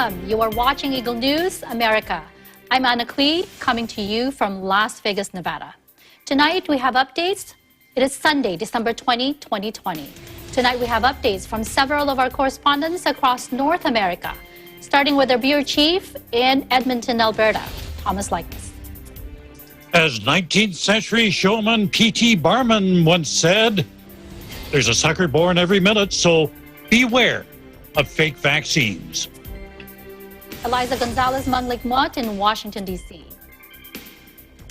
Welcome. You are watching Eagle News America. I'm Anna Clee, coming to you from Las Vegas, Nevada. Tonight we have updates. It is Sunday, December 20, 2020. Tonight we have updates from several of our correspondents across North America, starting with our bureau chief in Edmonton, Alberta, Thomas Likeness. As 19th century showman P.T. Barnum once said, there's a sucker born every minute, so beware of fake vaccines. Eliza Gonzalez-Manlikmot in Washington, D.C.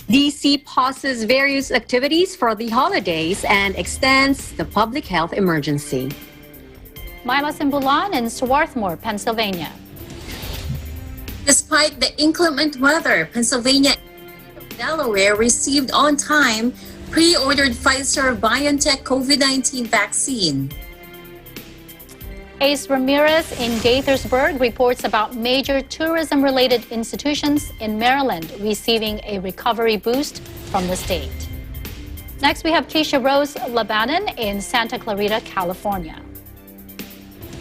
D.C. pauses various activities for the holidays and extends the public health emergency. Mila Simbulan in Swarthmore, Pennsylvania. Despite the inclement weather, Pennsylvania and Delaware received on time pre-ordered Pfizer BioNTech COVID-19 vaccine. Ace Ramirez in Gaithersburg reports about major tourism-related institutions in Maryland receiving a recovery boost from the state. Next, we have Keisha Rose Labanan in Santa Clarita, California.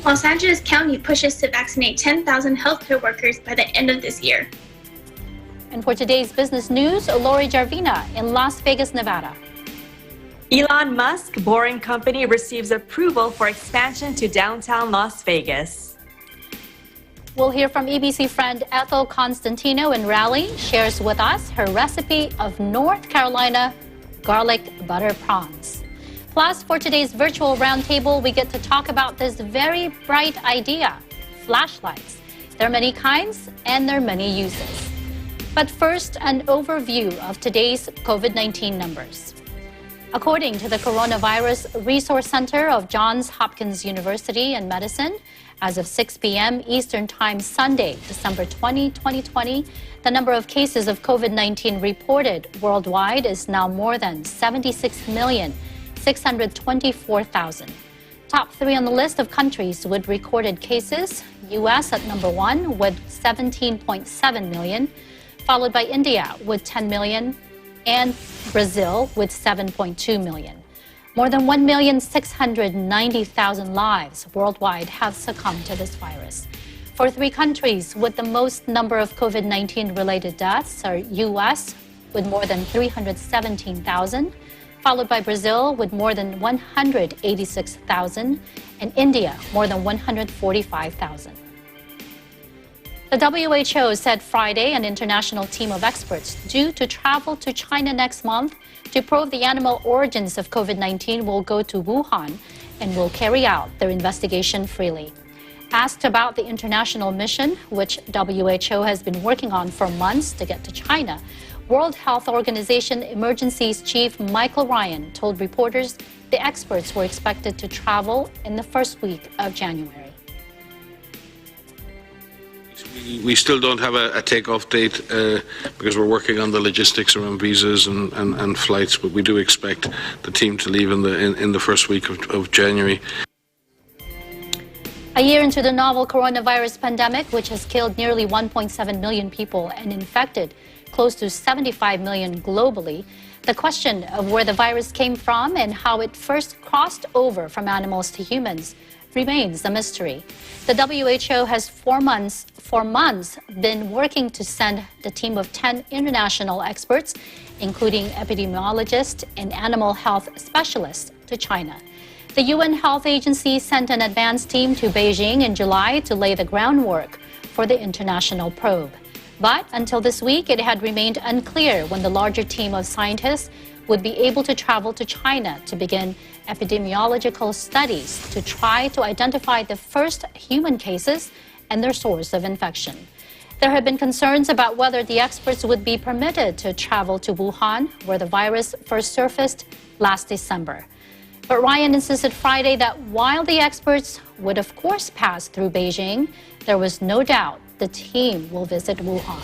Los Angeles County pushes to vaccinate 10,000 healthcare workers by the end of this year. And for today's business news, Lori Jarvina in Las Vegas, Nevada. Elon Musk Boring Company receives approval for expansion to downtown Las Vegas. We'll hear from EBC friend Ethel Constantino in Raleigh, shares with us her recipe of North Carolina garlic butter prawns. Plus, for today's virtual roundtable, we get to talk about this very bright idea, flashlights. There are many kinds and there are many uses. But first, an overview of today's COVID-19 numbers. According to the Coronavirus Resource Center of Johns Hopkins University in Medicine, as of 6 p.m. Eastern Time Sunday, December 20, 2020, the number of cases of COVID-19 reported worldwide is now more than 76,624,000. Top three on the list of countries with recorded cases, U.S. at number 1 with 17.7 million, followed by India with 10 million, and Brazil with 7.2 million. More than 1,690,000 lives worldwide have succumbed to this virus. For three countries with the most number of COVID-19 related deaths are U.S. with more than 317,000, followed by Brazil with more than 186,000, and India more than 145,000. The WHO said Friday an international team of experts due to travel to China next month to probe the animal origins of COVID-19 will go to Wuhan and will carry out their investigation freely. Asked about the international mission, which WHO has been working on for months to get to China, World Health Organization Emergencies Chief Michael Ryan told reporters the experts were expected to travel in the first week of January. We still don't have a takeoff date because we're working on the logistics around visas and flights, but we do expect the team to leave in the first week of January. A year into the novel coronavirus pandemic, which has killed nearly 1.7 million people and infected close to 75 million globally, the question of where the virus came from and how it first crossed over from animals to humans remains a mystery. The WHO has for months been working to send the team of 10 international experts, including epidemiologists and animal health specialists, to China. The UN Health Agency sent an advance team to Beijing in July to lay the groundwork for the international probe. But until this week, it had remained unclear when the larger team of scientists would be able to travel to China to begin epidemiological studies to try to identify the first human cases and their source of infection. There have been concerns about whether the experts would be permitted to travel to Wuhan, where the virus first surfaced last December. But Ryan insisted Friday that while the experts would of course pass through Beijing, there was no doubt the team will visit Wuhan.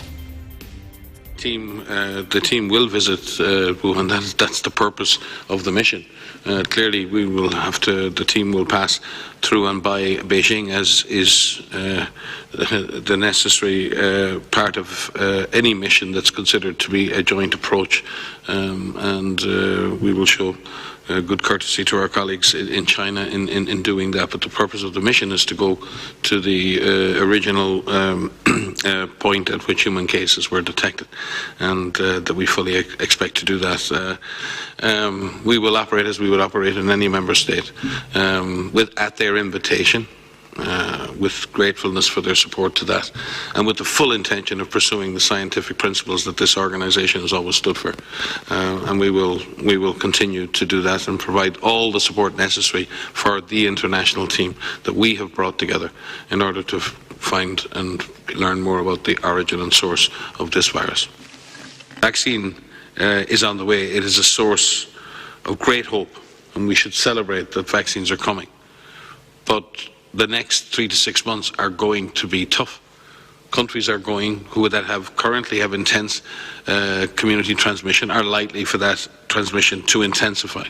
The team will visit Wuhan. That's the purpose of the mission. Clearly, the team will pass through and by Beijing, as is the necessary part of any mission that's considered to be a joint approach, and we will show good courtesy to our colleagues in China in doing that. But the purpose of the mission is to go to the original point at which human cases were detected, and that we fully expect to do that. We will operate as we would operate in any member state, at their invitation, with gratefulness for their support to that, and with the full intention of pursuing the scientific principles that this organisation has always stood for. And we will continue to do that and provide all the support necessary for the international team that we have brought together in order to find and learn more about the origin and source of this virus. Vaccine is on the way. It is a source of great hope, and we should celebrate that vaccines are coming. But the next 3 to 6 months are going to be tough. Countries that currently have intense community transmission are likely for that transmission to intensify.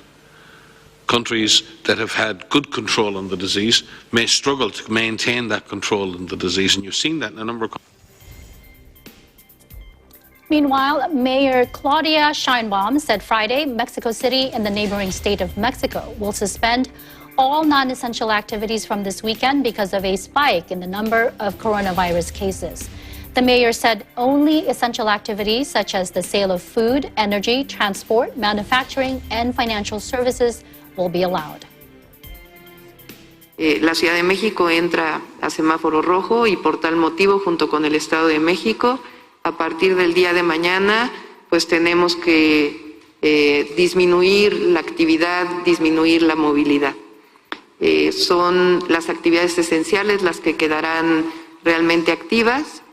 Countries that have had good control on the disease may struggle to maintain that control on the disease, and you've seen that in a number of countries. Meanwhile, Mayor Claudia Sheinbaum said Friday Mexico City and the neighboring state of Mexico will suspend all non-essential activities from this weekend because of a spike in the number of coronavirus cases. The mayor said only essential activities such as the sale of food, energy, transport, manufacturing, and financial services will be allowed. La Ciudad de México entra a semáforo rojo y por tal motivo, junto con el Estado de México, a partir del día de mañana, pues tenemos que disminuir la actividad, disminuir la movilidad. Son las actividades esenciales las que quedarán realmente activas.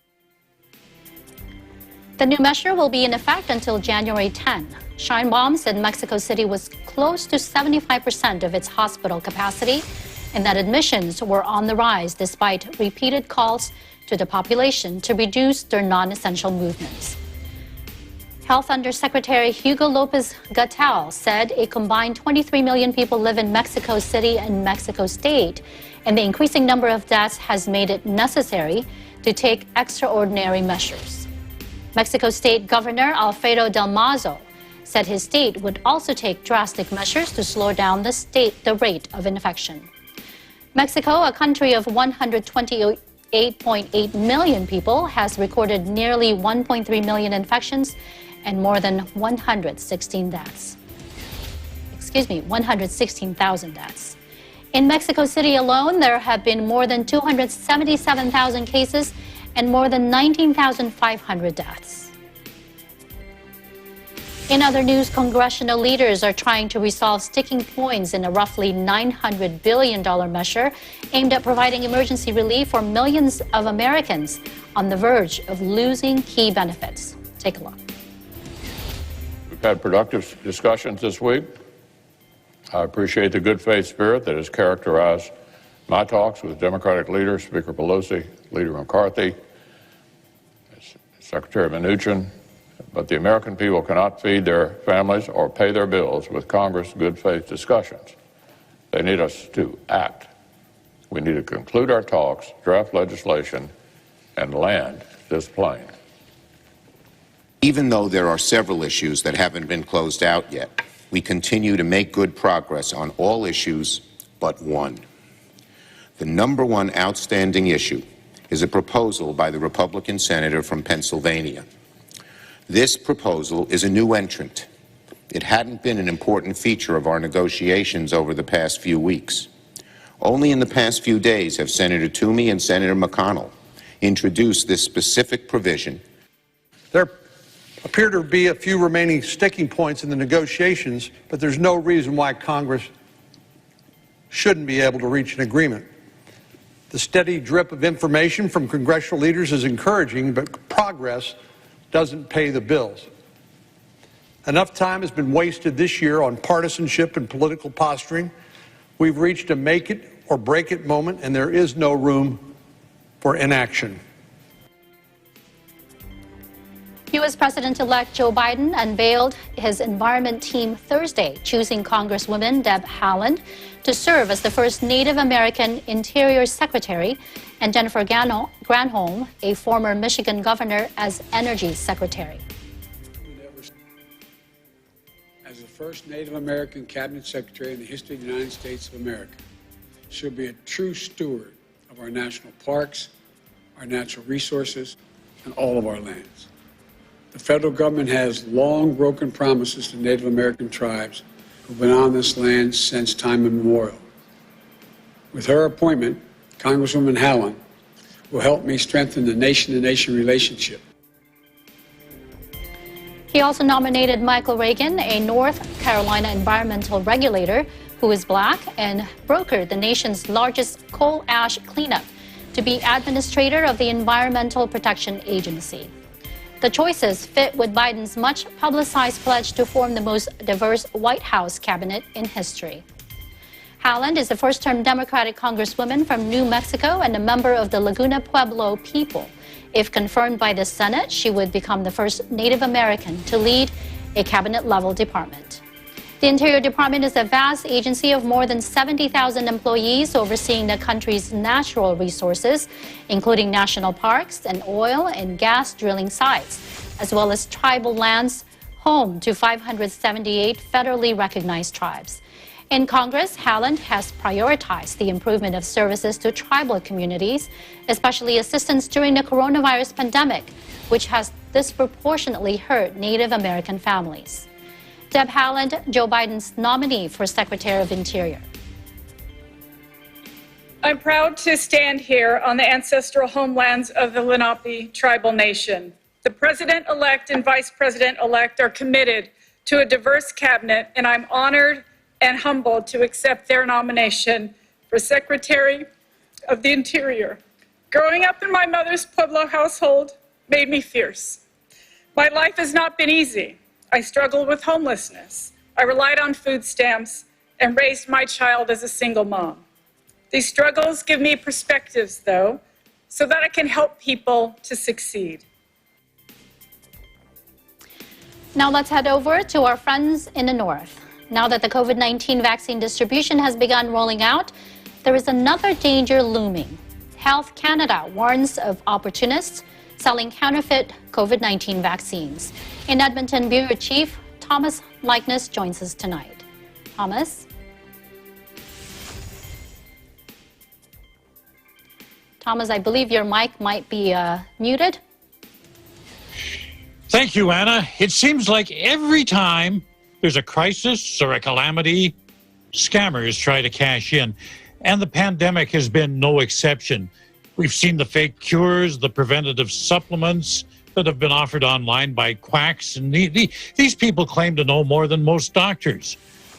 The new measure will be in effect until January 10. Sheinbaum said Mexico City was close to 75% of its hospital capacity and that admissions were on the rise despite repeated calls to the population to reduce their non-essential movements. Health Undersecretary Hugo Lopez-Gatell said a combined 23 million people live in Mexico City and Mexico State, and the increasing number of deaths has made it necessary to take extraordinary measures. Mexico State Governor Alfredo Del Mazo said his state would also take drastic measures to slow down the rate of infection. Mexico, a country of 128.8 million people, has recorded nearly 1.3 million infections and more than 116,000 deaths. In Mexico City alone, there have been more than 277,000 cases and more than 19,500 deaths. In other news, congressional leaders are trying to resolve sticking points in a roughly $900 billion measure aimed at providing emergency relief for millions of Americans on the verge of losing key benefits. Take a look. We've had productive discussions this week. I appreciate the good faith spirit that has characterized my talks with Democratic leaders, Speaker Pelosi, Leader McCarthy, Secretary Mnuchin. But the American people cannot feed their families or pay their bills with Congress' good faith discussions. They need us to act. We need to conclude our talks, draft legislation, and land this plane. Even though there are several issues that haven't been closed out yet, we continue to make good progress on all issues but one. The number one outstanding issue is a proposal by the Republican senator from Pennsylvania. This proposal is a new entrant. It hadn't been an important feature of our negotiations over the past few weeks. Only in the past few days have Senator Toomey and Senator McConnell introduced this specific provision. There appear to be a few remaining sticking points in the negotiations, but there's no reason why Congress shouldn't be able to reach an agreement. The steady drip of information from congressional leaders is encouraging, but progress doesn't pay the bills. Enough time has been wasted this year on partisanship and political posturing. We've reached a make it or break it moment, and there is no room for inaction. U.S. U.S. President-elect Joe Biden unveiled his environment team Thursday, choosing Congresswoman Deb Haaland to serve as the first Native American Interior Secretary and Jennifer Granholm, a former Michigan governor, as Energy Secretary. As the first Native American Cabinet Secretary in the history of the United States of America, she'll be a true steward of our national parks, our natural resources, and all of our lands. The federal government has long broken promises to Native American tribes who've been on this land since time immemorial. With her appointment, Congresswoman Haaland will help me strengthen the nation-to-nation relationship. He also nominated Michael Reagan, a North Carolina environmental regulator who is black and brokered the nation's largest coal ash cleanup, to be administrator of the Environmental Protection Agency. The choices fit with Biden's much-publicized pledge to form the most diverse White House cabinet in history. Haaland is the first-term Democratic Congresswoman from New Mexico and a member of the Laguna Pueblo people. If confirmed by the Senate, she would become the first Native American to lead a cabinet-level department. The Interior Department is a vast agency of more than 70,000 employees overseeing the country's natural resources, including national parks and oil and gas drilling sites, as well as tribal lands home to 578 federally recognized tribes. In Congress, Haaland has prioritized the improvement of services to tribal communities, especially assistance during the coronavirus pandemic, which has disproportionately hurt Native American families. Deb Haaland, Joe Biden's nominee for Secretary of Interior. I'm proud to stand here on the ancestral homelands of the Lenape tribal nation. The President-elect and Vice President-elect are committed to a diverse cabinet, and I'm honored and humbled to accept their nomination for Secretary of the Interior. Growing up in my mother's Pueblo household made me fierce. My life has not been easy. I struggled with homelessness. I relied on food stamps and raised my child as a single mom. These struggles give me perspectives, though, so that I can help people to succeed. Now let's head over to our friends in the north. Now that the COVID-19 vaccine distribution has begun rolling out, there is another danger looming. Health Canada warns of opportunists selling counterfeit COVID-19 vaccines. In Edmonton, Bureau Chief Thomas Likeness joins us tonight. Thomas? Thomas, I believe your mic might be muted. Thank you, Anna. It seems like every time there's a crisis or a calamity, scammers try to cash in. And the pandemic has been no exception. We've seen the fake cures, the preventative supplements that have been offered online by quacks. And these people claim to know more than most doctors.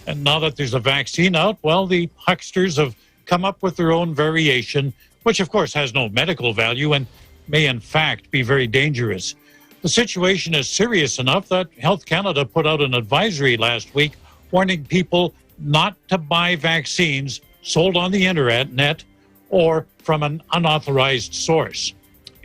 And now that there's a vaccine out, well, the hucksters have come up with their own variation, which of course has no medical value and may in fact be very dangerous. The situation is serious enough that Health Canada put out an advisory last week warning people not to buy vaccines sold on the internet or from an unauthorized source.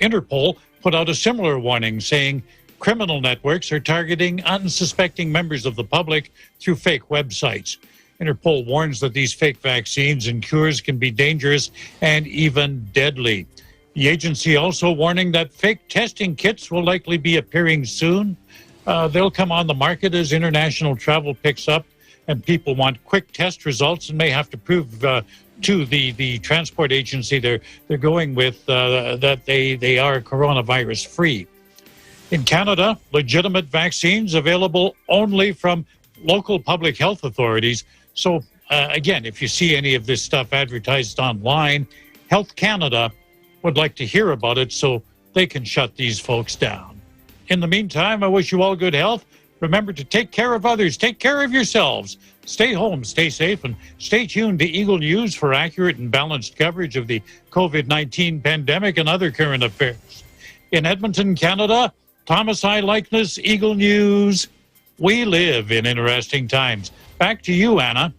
Interpol put out a similar warning saying criminal networks are targeting unsuspecting members of the public through fake websites. Interpol warns that these fake vaccines and cures can be dangerous and even deadly. The agency also warning that fake testing kits will likely be appearing soon. They'll come on the market as international travel picks up and people want quick test results and may have to prove to the transport agency they're going with that they are coronavirus free. In Canada, legitimate vaccines available only from local public health authorities. So again, if you see any of this stuff advertised online, Health Canada would like to hear about it so they can shut these folks down. In the meantime, I wish you all good health. Remember to take care of others, take care of yourselves. Stay home, stay safe, and stay tuned to Eagle News for accurate and balanced coverage of the COVID-19 pandemic and other current affairs. In Edmonton, Canada, Thomas I. Likeness, Eagle News. We live in interesting times. Back to you, Anna.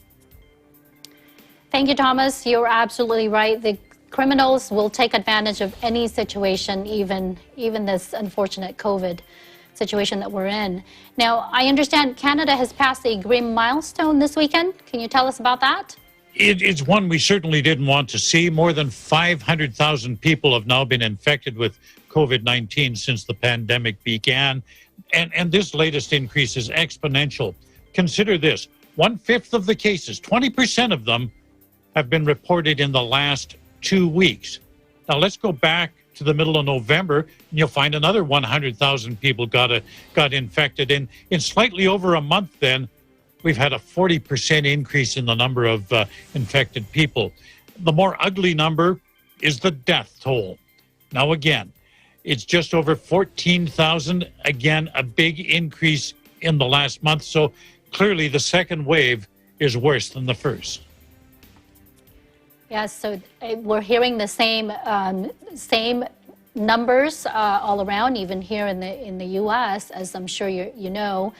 Thank you, Thomas. You're absolutely right. The criminals will take advantage of any situation, even this unfortunate COVID situation that we're in. Now, I understand Canada has passed a grim milestone this weekend. Can you tell us about that? It's one we certainly didn't want to see. More than 500,000 people have now been infected with COVID-19 since the pandemic began. And this latest increase is exponential. Consider this, 1/5 of the cases, 20% of them, have been reported in the last 2 weeks. Now let's go back to the middle of November, and you'll find another 100,000 people got infected. In slightly over a month then, we've had a 40% increase in the number of infected people. The more ugly number is the death toll. Now again, it's just over 14,000. Again, a big increase in the last month. So clearly the second wave is worse than the first. Yes, so we're hearing the same numbers all around, even here in the U.S., as I'm sure you know.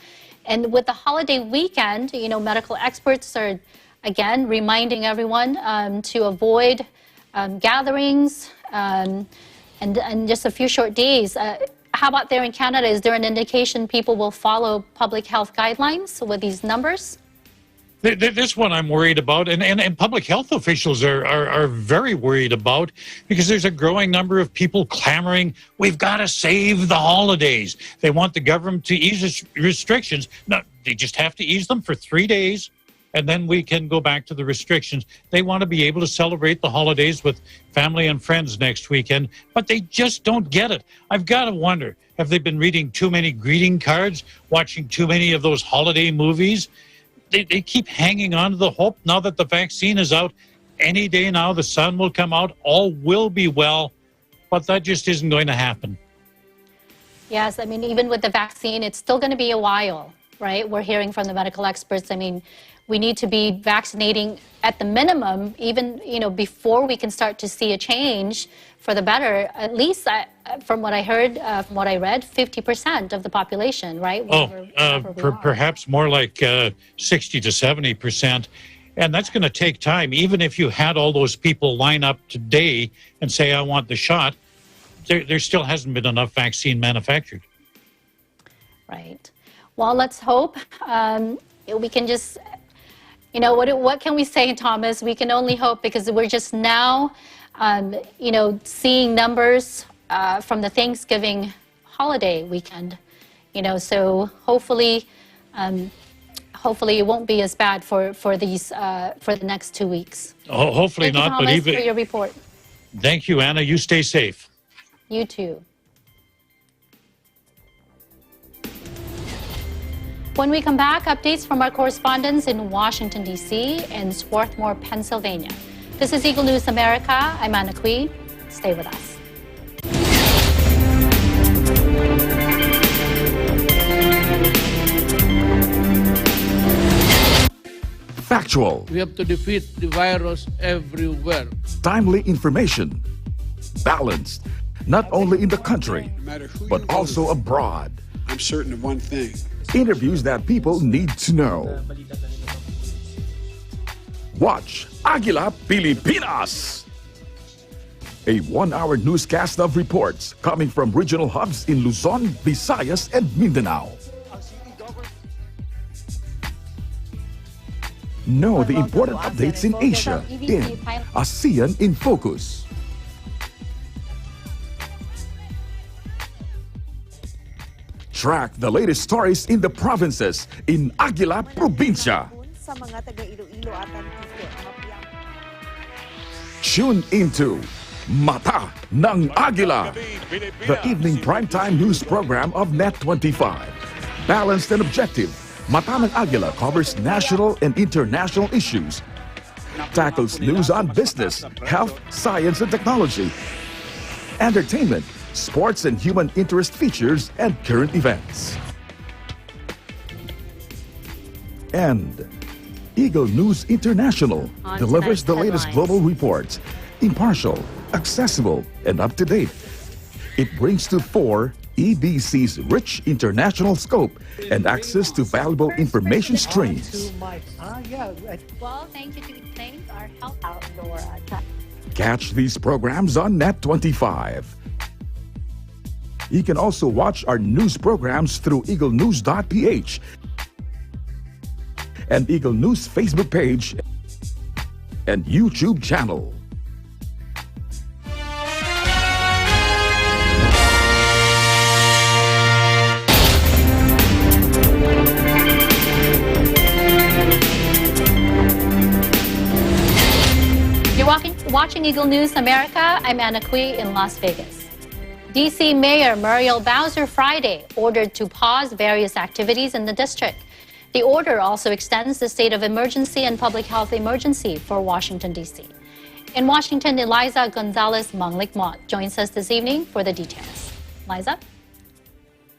And with the holiday weekend, you know, medical experts are, again, reminding everyone to avoid gatherings and just a few short days. How about there in Canada? Is there an indication people will follow public health guidelines with these numbers? This one I'm worried about, and public health officials are very worried about, because there's a growing number of people clamoring, we've got to save the holidays. They want the government to ease restrictions. No, they just have to ease them for 3 days, and then we can go back to the restrictions. They want to be able to celebrate the holidays with family and friends next weekend, but they just don't get it. I've got to wonder, have they been reading too many greeting cards, watching too many of those holiday movies? They keep hanging on to the hope now that the vaccine is out. Any day now, the sun will come out, all will be well, but that just isn't going to happen. Yes, I mean, even with the vaccine, it's still going to be a while, right? We're hearing from the medical experts. I mean, we need to be vaccinating at the minimum, even, you know, before we can start to see a change for the better. At least from what I heard, from what I read, 50% of the population, right? Perhaps more like 60 to 70%. And that's going to take time. Even if you had all those people line up today and say, I want the shot, there still hasn't been enough vaccine manufactured. Right. Well, let's hope we can just, you know, what can we say, Thomas? We can only hope, because we're just now, you know, seeing numbers from the Thanksgiving holiday weekend, you know, so hopefully it won't be as bad for the next 2 weeks. Oh, hopefully Thank you, not. Thomas, but even for your report. Thank you, Anna. You stay safe. You too. When we come back, updates from our correspondents in Washington, D.C. and Swarthmore, Pennsylvania. This is Eagle News America. I'm Anna Cui. Stay with us. Factual. We have to defeat the virus everywhere. Timely information. Balanced, not only in the country, but also abroad. I'm certain of one thing. Interviews that people need to know. Watch Aguila Pilipinas, a 1-hour newscast of reports coming from regional hubs in Luzon, Visayas, and Mindanao. Know the important updates in Asia in ASEAN in Focus. Track the latest stories in the provinces in Aguila Provincia. Tune into Mata ng Aguila, the evening primetime news program of Net25. Balanced and objective, Mata ng Aguila covers national and international issues, tackles news on business, health, science and technology, entertainment, sports and human interest features, and current events. And Eagle News International delivers the latest global reports, impartial, accessible, and up-to-date. It brings to fore EBC's rich international scope and access to valuable information streams. Well, thank you to our health outdoor. Catch these programs on Net25. You can also watch our news programs through eaglenews.ph and Eagle News Facebook page and YouTube channel. Watching Eagle News America, I'm Anna Cui in Las Vegas. D.C. Mayor Muriel Bowser Friday ordered to pause various activities in the district. The order also extends the state of emergency and public health emergency for Washington, D.C. In Washington, Eliza Gonzalez Manglikmot joins us this evening for the details. Eliza?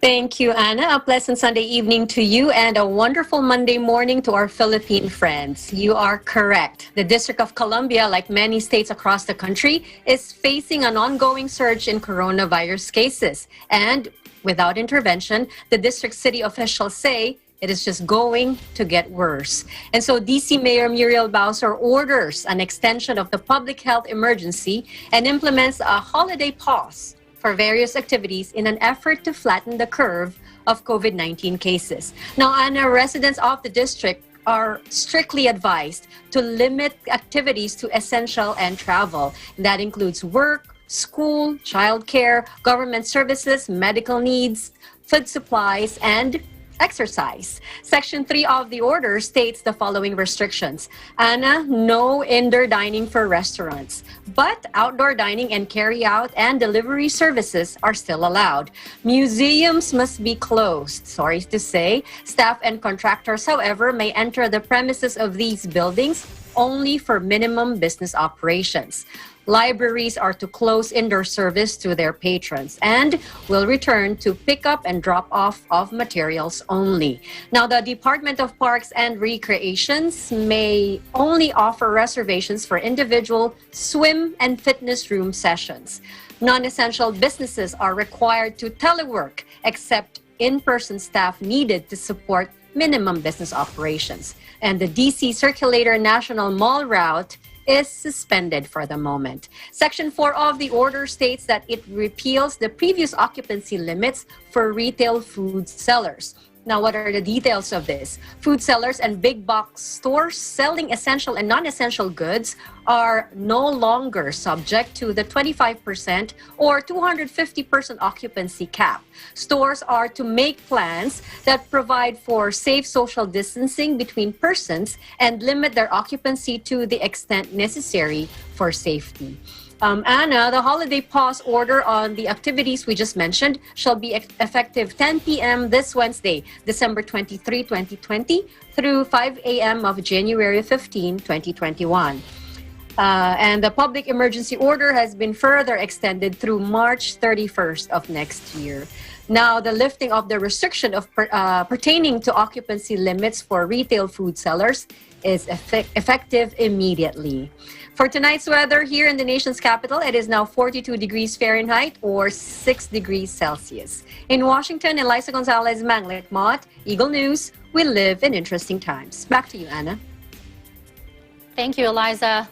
Thank you, Anna. A pleasant Sunday evening to you and a wonderful Monday morning to our Philippine friends. You are correct. The District of Columbia, like many states across the country, is facing an ongoing surge in coronavirus cases. And without intervention, the district city officials say it is just going to get worse. And so DC Mayor Muriel Bowser orders an extension of the public health emergency and implements a holiday pause for various activities in an effort to flatten the curve of COVID-19 cases. Now, Anna, residents of the district are strictly advised to limit activities to essential and travel. That includes work, school, childcare, government services, medical needs, food supplies, and exercise. Section 3 of the order states the following restrictions. Anna, no indoor dining for restaurants, but outdoor dining and carry-out and delivery services are still allowed. Museums must be closed. Sorry to say, staff and contractors, however, may enter the premises of these buildings only for minimum business operations. Libraries are to close indoor service to their patrons and will return to pick up and drop off of materials only. Now, the Department of Parks and Recreations may only offer reservations for individual swim and fitness room sessions. Non-essential businesses are required to telework, except in-person staff needed to support minimum business operations. And the DC Circulator National Mall route is suspended for the moment. Section 4 of the order states that it repeals the previous occupancy limits for retail food sellers. Now, what are the details of this? Food sellers and big box stores selling essential and non-essential goods are no longer subject to the 25% or 250% occupancy cap. Stores are to make plans that provide for safe social distancing between persons and limit their occupancy to the extent necessary for safety. Anna, the holiday pause order on the activities we just mentioned shall be effective 10 p.m. this Wednesday, December 23, 2020, through 5 a.m. of January 15, 2021. And the public emergency order has been further extended through March 31st of next year. Now, the lifting of the restriction of pertaining to occupancy limits for retail food sellers is effective immediately. For tonight's weather here in the nation's capital, it is now 42 degrees Fahrenheit or 6 degrees Celsius. In Washington, Eliza Gonzalez Manglikmot, Eagle News, we live in interesting times. Back to you, Anna. Thank you, Eliza.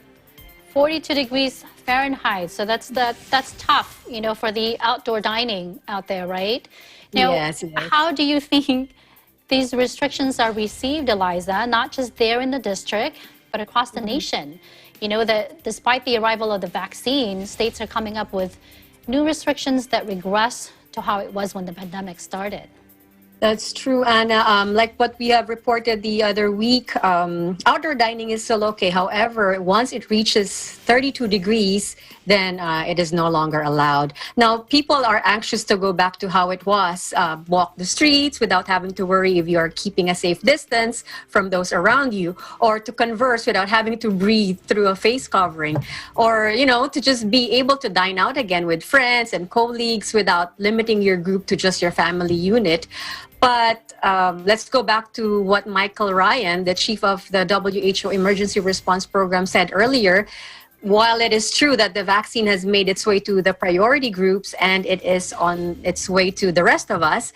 42 degrees Fahrenheit. So that's tough, for the outdoor dining out there, right? Now, yes. How do you think these restrictions are received, Eliza, not just there in the district, but across the nation? That despite the arrival of the vaccine, states are coming up with new restrictions that regress to how it was when the pandemic started. That's true, Anna. Like what we have reported the other week, outdoor dining is still okay. However, once it reaches 32 degrees, then it is no longer allowed. Now, people are anxious to go back to how it was. Walk the streets without having to worry if you are keeping a safe distance from those around you, or to converse without having to breathe through a face covering, or, to just be able to dine out again with friends and colleagues without limiting your group to just your family unit. But let's go back to what Michael Ryan, the chief of the WHO Emergency Response Program, said earlier. while it is true that the vaccine has made its way to the priority groups and it is on its way to the rest of us,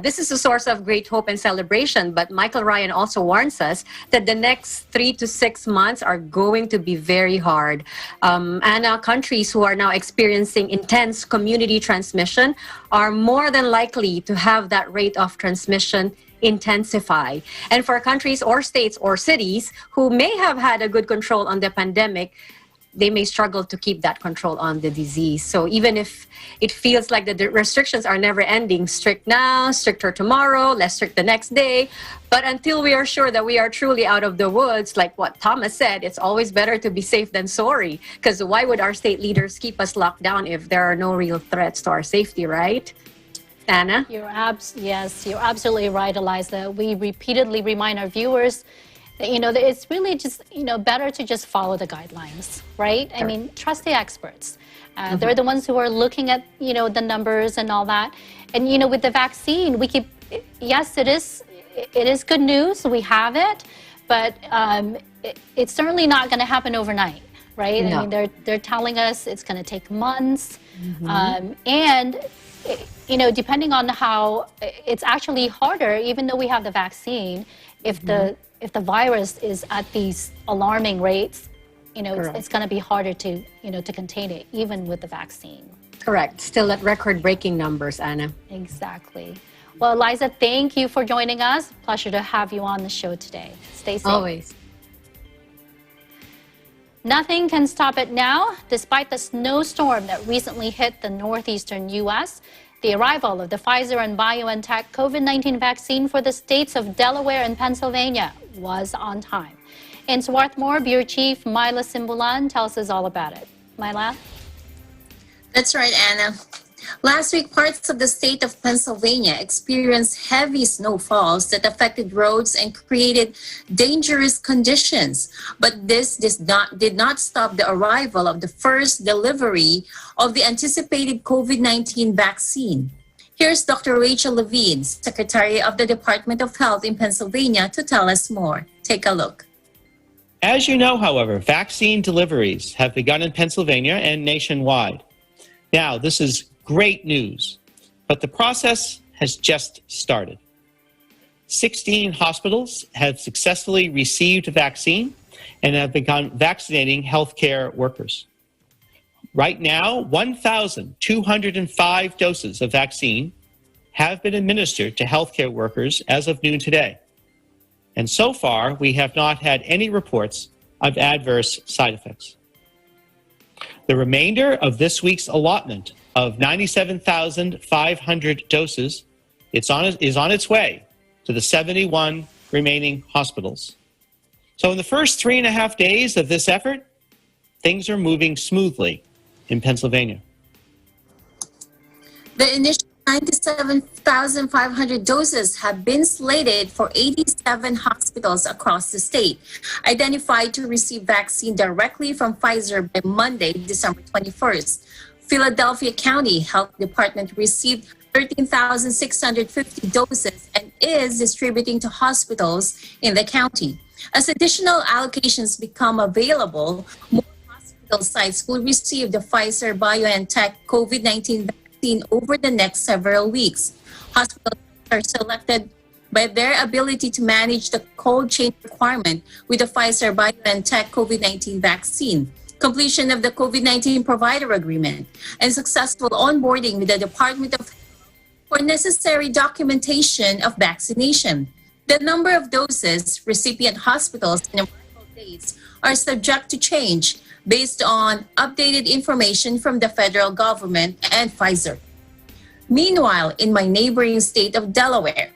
this is a source of great hope and celebration. But Michael Ryan also warns us that the next 3 to 6 months are going to be very hard. And countries who are now experiencing intense community transmission are more than likely to have that rate of transmission intensify. And for countries or states or cities who may have had a good control on the pandemic, they may struggle to keep that control on the disease. So even if it feels like the restrictions are never ending, strict now, stricter tomorrow, less strict the next day, but until we are sure that we are truly out of the woods, like what Thomas said, it's always better to be safe than sorry. Because why would our state leaders keep us locked down if there are no real threats to our safety, right? Anna? Yes, you're absolutely right, Eliza. We repeatedly remind our viewers that, that it's really just, better to just follow the guidelines, right? I mean, trust the experts. They're the ones who are looking at, the numbers and all that. And, with the vaccine, yes, it is good news. We have it, but it's certainly not going to happen overnight, right? No. I mean, they're telling us it's going to take months. And depending on how it's actually harder, even though we have the vaccine, if the virus is at these alarming rates, it's going to be harder to contain it, even with the vaccine. Correct. Still at record-breaking numbers, Anna. Exactly. Well, Eliza, thank you for joining us. Pleasure to have you on the show today. Stay safe. Always. Nothing can stop it now. Despite the snowstorm that recently hit the northeastern U.S., the arrival of the Pfizer and BioNTech COVID-19 vaccine for the states of Delaware and Pennsylvania was on time. In Swarthmore, Bureau Chief Myla Simbulan tells us all about it. Myla? That's right, Anna. Last week, parts of the state of Pennsylvania experienced heavy snowfalls that affected roads and created dangerous conditions. But this did not stop the arrival of the first delivery of the anticipated COVID-19 vaccine. Here's Dr. Rachel Levine, Secretary of the Department of Health in Pennsylvania, to tell us more. Take a look. As you know, however, vaccine deliveries have begun in Pennsylvania and nationwide. Now, this is great news, but the process has just started. 16 hospitals have successfully received a vaccine and have begun vaccinating healthcare workers. Right now, 1,205 doses of vaccine have been administered to healthcare workers as of noon today. And so far, we have not had any reports of adverse side effects. The remainder of this week's allotment of 97,500 doses is on its way to the 71 remaining hospitals. So in the first 3.5 days of this effort, things are moving smoothly in Pennsylvania. The initial 97,500 doses have been slated for 87 hospitals across the state, identified to receive vaccine directly from Pfizer by Monday, December 21st. Philadelphia County Health Department received 13,650 doses and is distributing to hospitals in the county. As additional allocations become available, more hospital sites will receive the Pfizer BioNTech COVID-19 vaccine over the next several weeks. Hospitals are selected by their ability to manage the cold chain requirement with the Pfizer BioNTech COVID-19 vaccine, completion of the COVID-19 provider agreement, and successful onboarding with the Department of Health for necessary documentation of vaccination. The number of doses, recipient hospitals, and arrival dates are subject to change based on updated information from the federal government and Pfizer. Meanwhile, in my neighboring state of Delaware,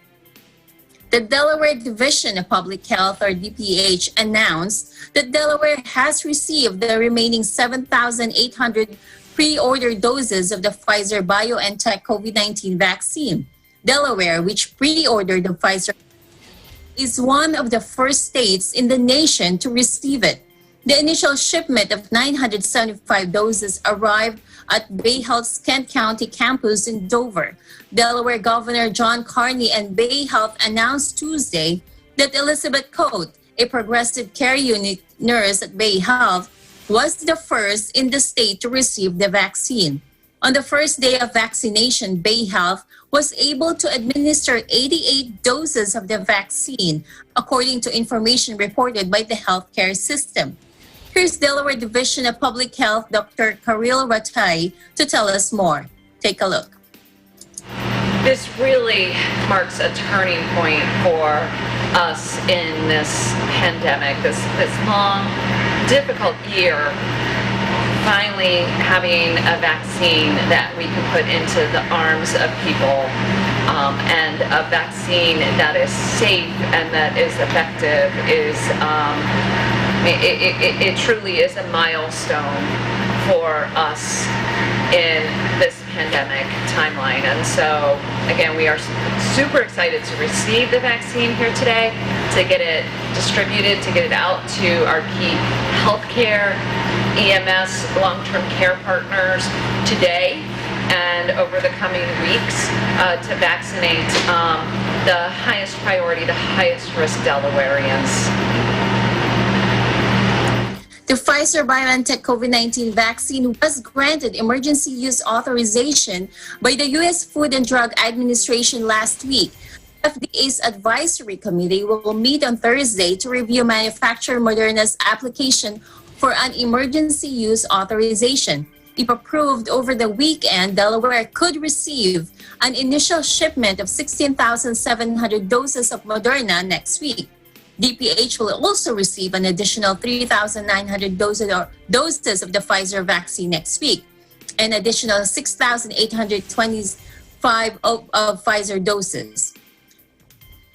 the Delaware Division of Public Health, or DPH, announced that Delaware has received the remaining 7,800 pre-ordered doses of the Pfizer BioNTech COVID-19 vaccine. Delaware, which pre-ordered the Pfizer, is one of the first states in the nation to receive it. The initial shipment of 975 doses arrived at BayHealth's Kent County campus in Dover. Delaware Governor John Carney and BayHealth announced Tuesday that Elizabeth Coate, a progressive care unit nurse at BayHealth, was the first in the state to receive the vaccine. On the first day of vaccination, BayHealth was able to administer 88 doses of the vaccine, according to information reported by the healthcare system. Here's Delaware Division of Public Health Dr. Karil Ratai to tell us more. Take a look. This really marks a turning point for us in this pandemic, this long, difficult year. Finally having a vaccine that we can put into the arms of people, and a vaccine that is safe and that is effective is, it truly is a milestone for us in this pandemic timeline. And so, again, we are super excited to receive the vaccine here today, to get it distributed, to get it out to our key healthcare, EMS, long-term care partners today and over the coming weeks to vaccinate the highest priority, the highest risk Delawareans. The Pfizer BioNTech COVID-19 vaccine was granted emergency use authorization by the U.S. Food and Drug Administration last week. FDA's advisory committee will meet on Thursday to review manufacturer Moderna's application for an emergency use authorization. If approved over the weekend, Delaware could receive an initial shipment of 16,700 doses of Moderna next week. DPH will also receive an additional 3,900 doses of the Pfizer vaccine next week, an additional 6,825 of Pfizer doses.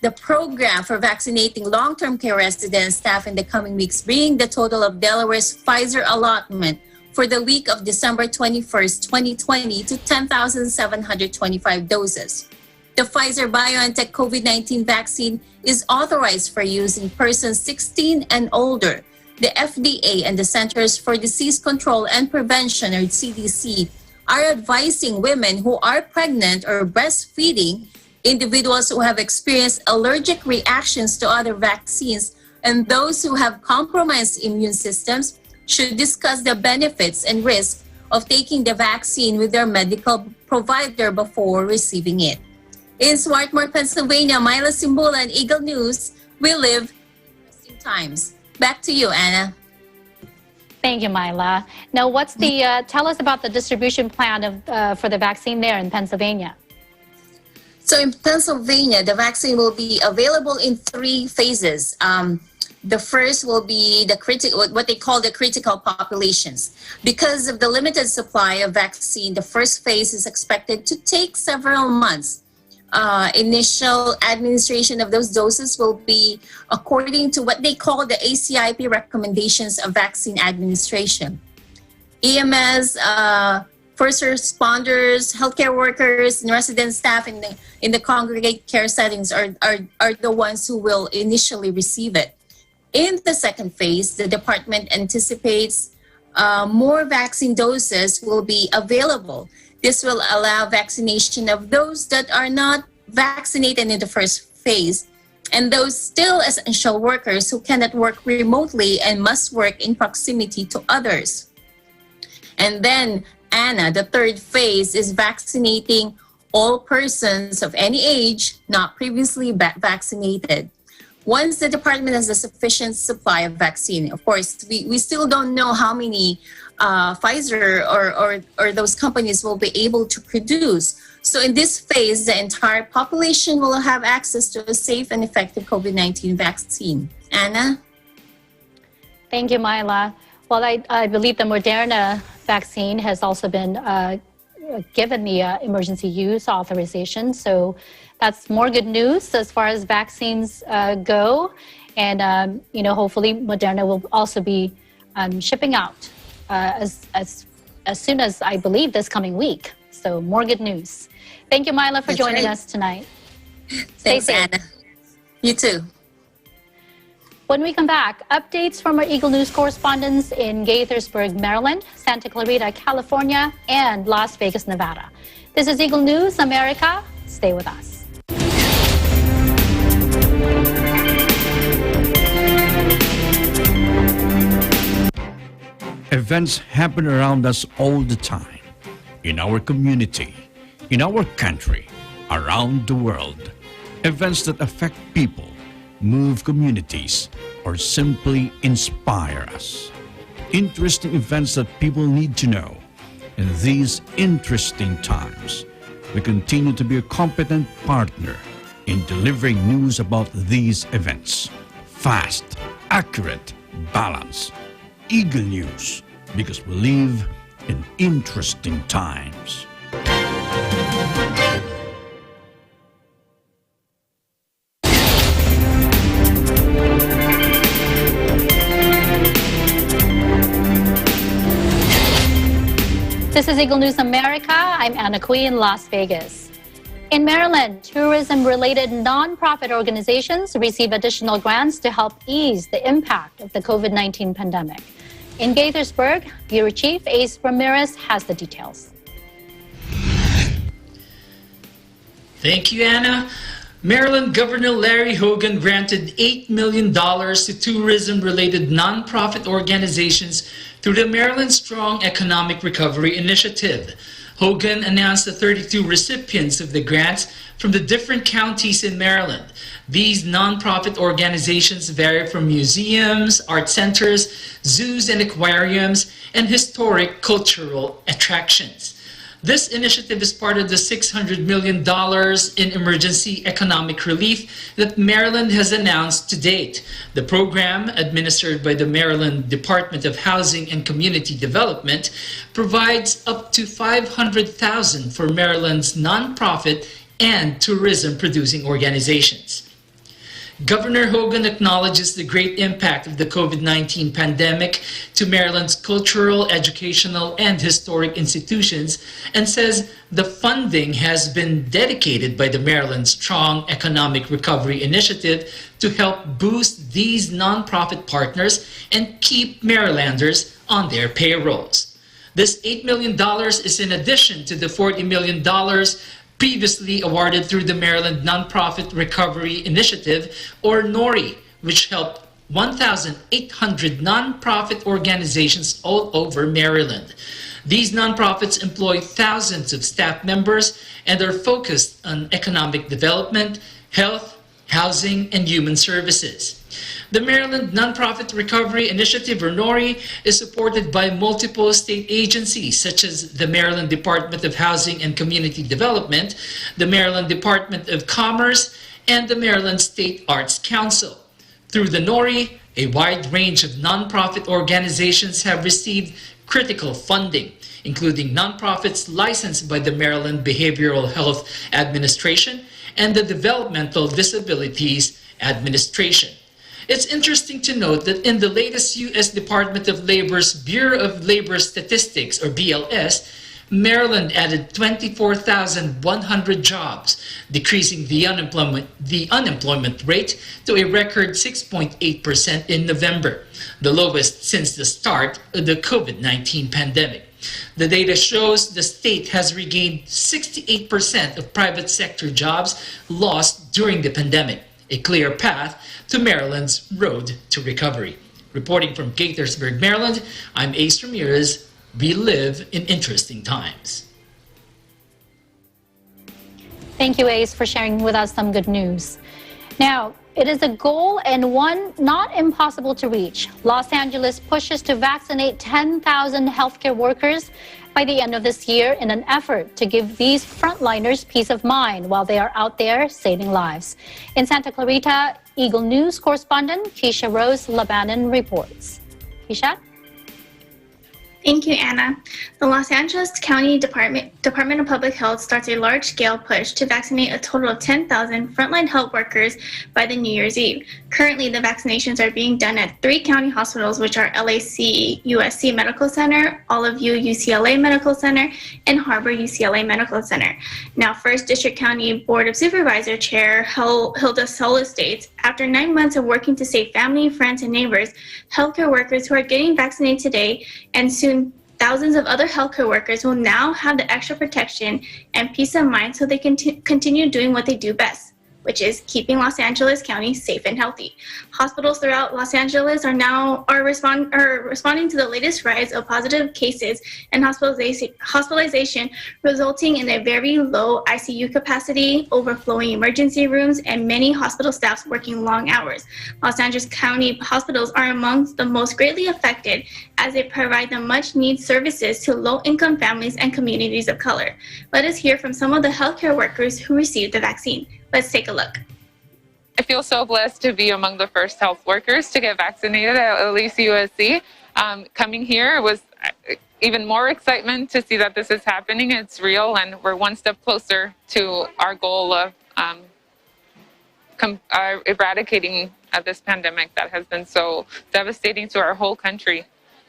The program for vaccinating long-term care resident staff in the coming weeks, bringing the total of Delaware's Pfizer allotment for the week of December 21st, 2020 to 10,725 doses. The Pfizer BioNTech COVID-19 vaccine is authorized for use in persons 16 and older. The FDA and the Centers for Disease Control and Prevention, or CDC, are advising women who are pregnant or breastfeeding, individuals who have experienced allergic reactions to other vaccines, and those who have compromised immune systems should discuss the benefits and risks of taking the vaccine with their medical provider before receiving it. In Swarthmore, Pennsylvania, Myla Simbula and Eagle News, we live interesting times. Back to you, Anna. Thank you, Myla. Now, what's the tell us about the distribution plan for the vaccine there in Pennsylvania? So in Pennsylvania, the vaccine will be available in 3 phases. The first will be what they call the critical populations. Because of the limited supply of vaccine, the first phase is expected to take several months. Initial administration of those doses will be according to what they call the ACIP recommendations of vaccine administration. EMS, first responders, healthcare workers, and resident staff in the congregate care settings are the ones who will initially receive it. In the second phase, the department anticipates more vaccine doses will be available. This will allow vaccination of those that are not vaccinated in the first phase and those still essential workers who cannot work remotely and must work in proximity to others. And then, Anna, the third phase is vaccinating all persons of any age not previously vaccinated. Once the department has a sufficient supply of vaccine, of course, we still don't know how many Pfizer or those companies will be able to produce. So in this phase, the entire population will have access to a safe and effective COVID-19 vaccine. Anna? Thank you, Myla. Well, I believe the Moderna vaccine has also been given the emergency use authorization. So that's more good news as far as vaccines go. And, hopefully Moderna will also be shipping out as soon as, I believe, this coming week. So more good news. Thank you, Myla, for joining us tonight. Thanks, Anna. You too. When we come back, updates from our Eagle News correspondents in Gaithersburg, Maryland, Santa Clarita, California, and Las Vegas, Nevada. This is Eagle News America. Stay with us. Events happen around us all the time, in our community, in our country, around the world. Events that affect people, move communities, or simply inspire us. Interesting events that people need to know. In these interesting times, we continue to be a competent partner in delivering news about these events. Fast, accurate, balanced. Eagle News, because we live in interesting times. This is Eagle News America. I'm Anna Cui in Las Vegas. In Maryland, tourism-related nonprofit organizations receive additional grants to help ease the impact of the COVID-19 pandemic. In Gaithersburg, Bureau Chief Ace Ramirez has the details. Thank you, Anna. Maryland Governor Larry Hogan granted $8 million to tourism-related nonprofit organizations through the Maryland Strong Economic Recovery Initiative. Hogan announced the 32 recipients of the grants from the different counties in Maryland. These nonprofit organizations vary from museums, art centers, zoos and aquariums, and historic cultural attractions. This initiative is part of the $600 million in emergency economic relief that Maryland has announced to date. The program, administered by the Maryland Department of Housing and Community Development, provides up to $500,000 for Maryland's nonprofit and tourism-producing organizations. Governor Hogan acknowledges the great impact of the COVID-19 pandemic to Maryland's cultural, educational, and historic institutions and says the funding has been dedicated by the Maryland Strong Economic Recovery Initiative to help boost these nonprofit partners and keep Marylanders on their payrolls. This $8 million is in addition to the $40 million previously awarded through the Maryland Nonprofit Recovery Initiative, or NORI, which helped 1,800 nonprofit organizations all over Maryland. These nonprofits employ thousands of staff members and are focused on economic development, health, housing, and human services. The Maryland Nonprofit Recovery Initiative, or NORI, is supported by multiple state agencies such as the Maryland Department of Housing and Community Development, the Maryland Department of Commerce, and the Maryland State Arts Council. Through the NORI, a wide range of nonprofit organizations have received critical funding, including nonprofits licensed by the Maryland Behavioral Health Administration and the Developmental Disabilities Administration. It's interesting to note that in the latest U.S. Department of Labor's Bureau of Labor Statistics, or BLS, Maryland added 24,100 jobs, decreasing the unemployment rate to a record 6.8% in November, the lowest since the start of the COVID-19 pandemic. The data shows the state has regained 68% of private sector jobs lost during the pandemic, a clear path to Maryland's road to recovery. Reporting from Gaithersburg, Maryland, I'm Ace Ramirez. We live in interesting times. Thank you, Ace, for sharing with us some good news. Now, it is a goal and one not impossible to reach. Los Angeles pushes to vaccinate 10,000 healthcare workers by the end of this year in an effort to give these frontliners peace of mind while they are out there saving lives. In Santa Clarita, Eagle News correspondent Keisha Rose Labanan reports. Keisha? Thank you, Anna. The Los Angeles County Department of Public Health starts a large-scale push to vaccinate a total of 10,000 frontline health workers by the New Year's Eve. Currently, the vaccinations are being done at 3 county hospitals, which are LAC USC Medical Center, Olive View UCLA Medical Center, and Harbor UCLA Medical Center. Now, First District County Board of Supervisor Chair Hilda Solis states, after 9 months of working to save family, friends, and neighbors, healthcare workers who are getting vaccinated today and soon thousands of other healthcare workers will now have the extra protection and peace of mind so they can continue doing what they do best, which is keeping Los Angeles County safe and healthy. Hospitals throughout Los Angeles are responding to the latest rise of positive cases and hospitalization, resulting in a very low ICU capacity, overflowing emergency rooms, and many hospital staffs working long hours. Los Angeles County hospitals are among the most greatly affected as they provide the much-needed services to low-income families and communities of color. Let us hear from some of the healthcare workers who received the vaccine. Let's take a look. I feel so blessed to be among the first health workers to get vaccinated at least USC. Coming here was even more excitement to see that this is happening. It's real, and we're one step closer to our goal of eradicating this pandemic that has been so devastating to our whole country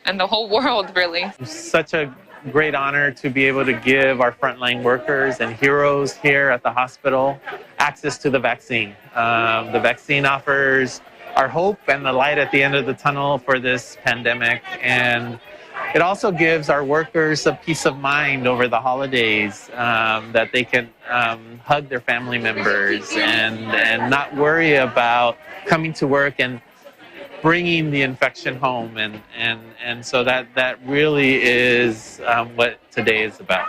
and the whole world, really. Such a great honor to be able to give our frontline workers and heroes here at the hospital access to the vaccine. The vaccine offers our hope and the light at the end of the tunnel for this pandemic, and it also gives our workers a peace of mind over the holidays, that they can hug their family members and not worry about coming to work and bringing the infection home, and so that really is what today is about.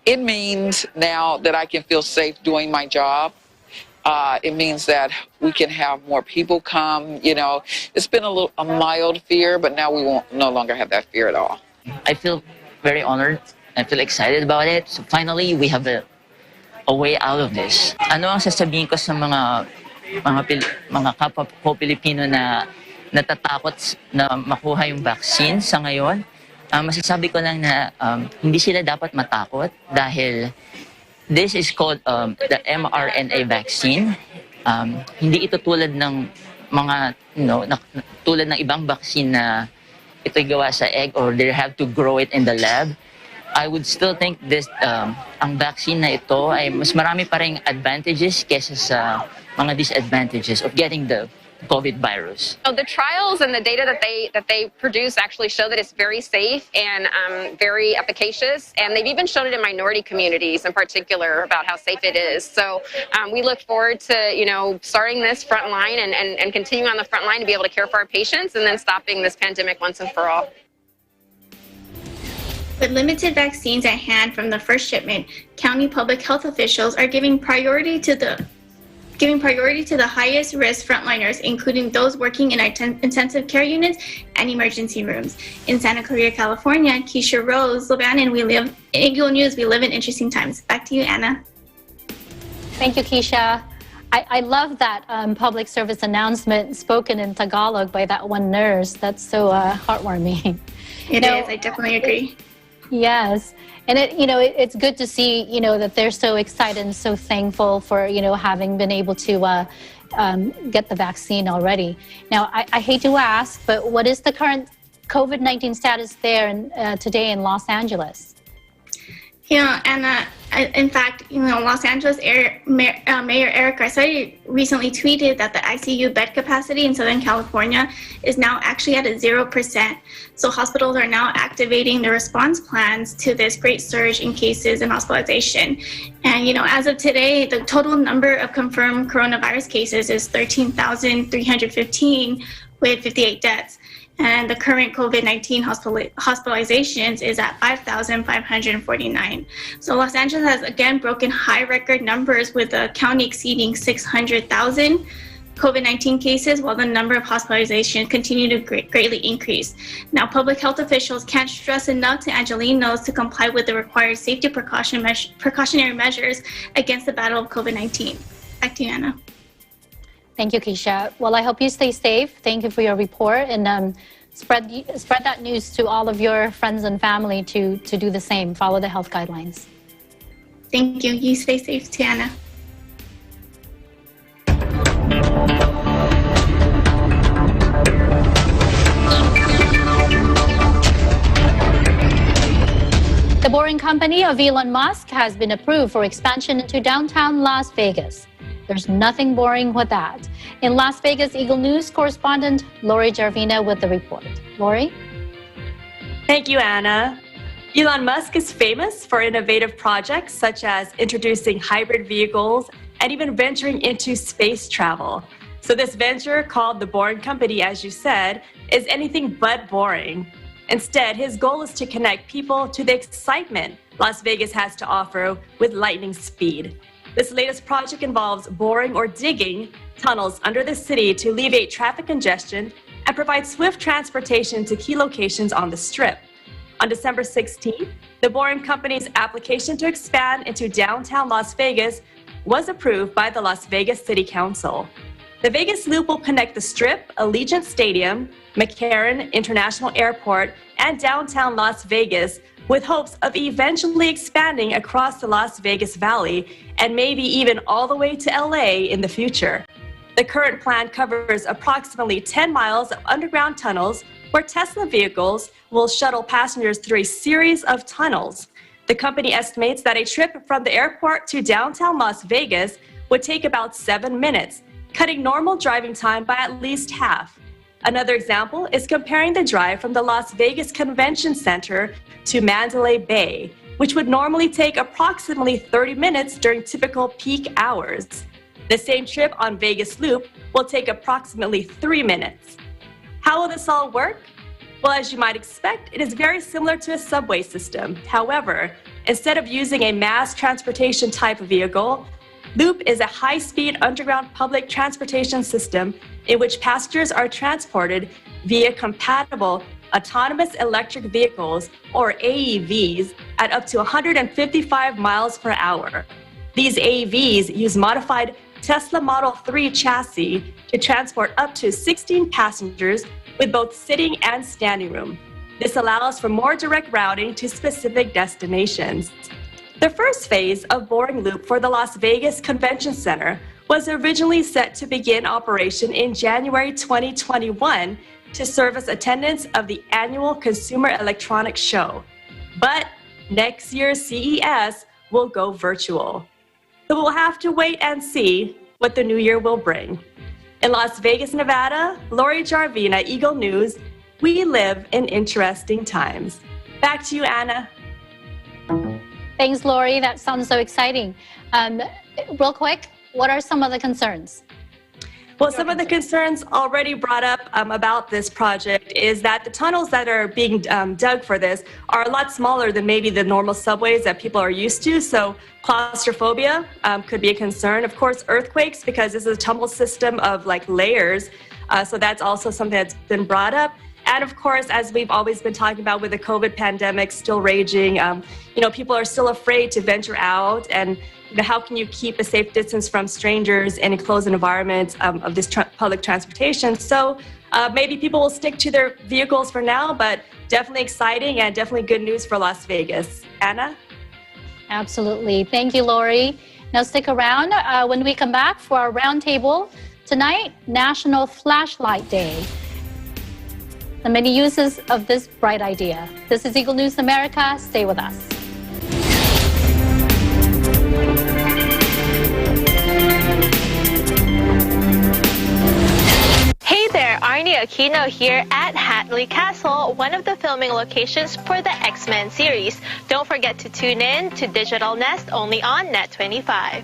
It means now that I can feel safe doing my job. It means that we can have more people come. You know, it's been a mild fear, but now we won't no longer have that fear at all. I feel very honored. I feel excited about it. So finally, we have a way out of this. Ano ang sasabihin ko sa mga kapwa ko Pilipino na natatakot na makuha yung vaccine sa ngayon? Masasabi ko lang na hindi sila dapat matakot dahil this is called the mRNA vaccine. Hindi ito tulad ng mga, tulad ng ibang vaccine na ito'y gawa sa egg or they have to grow it in the lab. I would still think this, ang vaccine na ito ay mas marami pa ring advantages kesa sa mga disadvantages of getting the COVID virus. So the trials and the data that they produce actually show that it's very safe and very efficacious, and they've even shown it in minority communities in particular about how safe it is. So we look forward to starting this front line and continuing on the front line to be able to care for our patients and then stopping this pandemic once and for all. With limited vaccines at hand from the first shipment, county public health officials are giving priority to the highest risk frontliners, including those working in intensive care units and emergency rooms. In Santa Clarita, California, Keisha Rose, Lebanon, Eagle News, we live in interesting times. Back to you, Anna. Thank you, Keisha. I love that public service announcement spoken in Tagalog by that one nurse. That's so heartwarming. It is. I definitely agree. Yes. And it's good to see, that they're so excited and so thankful for, having been able to get the vaccine already. Now, I hate to ask, but what is the current COVID-19 status there today in Los Angeles? And in fact, Los Angeles Mayor Eric Garcetti recently tweeted that the ICU bed capacity in Southern California is now actually at 0%. So hospitals are now activating the response plans to this great surge in cases and hospitalization. And, as of today, the total number of confirmed coronavirus cases is 13,315 with 58 deaths. And the current COVID-19 hospitalizations is at 5,549. So Los Angeles has again broken high record numbers, with the county exceeding 600,000 COVID-19 cases, while the number of hospitalizations continue to greatly increase. Now, public health officials can't stress enough to Angelenos to comply with the required safety precautionary measures against the battle of COVID-19. Back to you, Anna. Thank you, Keisha. Well, I hope you stay safe. Thank you for your report, and spread that news to all of your friends and family to do the same. Follow the health guidelines. Thank you. You stay safe, Tiana. The Boring Company of Elon Musk has been approved for expansion into downtown Las Vegas. There's nothing boring with that. In Las Vegas, Eagle News correspondent Lori Jarvina with the report. Lori? Thank you, Anna. Elon Musk is famous for innovative projects such as introducing hybrid vehicles and even venturing into space travel. So this venture, called the Boring Company, as you said, is anything but boring. Instead, his goal is to connect people to the excitement Las Vegas has to offer with lightning speed. This latest project involves boring or digging tunnels under the city to alleviate traffic congestion and provide swift transportation to key locations on the Strip. On December 16th, the Boring Company's application to expand into downtown Las Vegas was approved by the Las Vegas City Council. The Vegas Loop will connect the Strip, Allegiant Stadium, McCarran International Airport, and downtown Las Vegas, with hopes of eventually expanding across the Las Vegas Valley and maybe even all the way to LA in the future. The current plan covers approximately 10 miles of underground tunnels where Tesla vehicles will shuttle passengers through a series of tunnels. The company estimates that a trip from the airport to downtown Las Vegas would take about 7 minutes, cutting normal driving time by at least half. Another example is comparing the drive from the Las Vegas Convention Center to Mandalay Bay, which would normally take approximately 30 minutes during typical peak hours. The same trip on Vegas Loop will take approximately 3 minutes. How will this all work? Well, as you might expect, it is very similar to a subway system. However, instead of using a mass transportation type of vehicle, Loop is a high-speed underground public transportation system in which passengers are transported via compatible autonomous electric vehicles, or AEVs, at up to 155 miles per hour. These AEVs use modified Tesla Model 3 chassis to transport up to 16 passengers with both sitting and standing room. This allows for more direct routing to specific destinations. The first phase of Boring Loop for the Las Vegas Convention Center was originally set to begin operation in January 2021 to serve as attendance of the annual Consumer Electronics Show. But next year's CES will go virtual. So we'll have to wait and see what the new year will bring. In Las Vegas, Nevada, Lori Jarvina, Eagle News, we live in interesting times. Back to you, Anna. Thanks, Lori. That sounds so exciting. Real quick, what are some of the concerns? Well, some of the concerns already brought up about this project is that the tunnels that are being dug for this are a lot smaller than maybe the normal subways that people are used to. So claustrophobia could be a concern. Of course, earthquakes, because this is a tumble system of like layers. So that's also something that's been brought up. And of course, as we've always been talking about with the COVID pandemic still raging, people are still afraid to venture out. And how can you keep a safe distance from strangers in enclosed environments of this public transportation? So maybe people will stick to their vehicles for now, but definitely exciting and definitely good news for Las Vegas. Anna? Absolutely. Thank you, Lori. Now stick around when we come back for our roundtable. Tonight, National Flashlight Day. The many uses of this bright idea. This is Eagle News America. Stay with us. Hey there, Arnie Aquino here at Hatley Castle, one of the filming locations for the X-Men series. Don't forget to tune in to Digital Nest only on Net 25.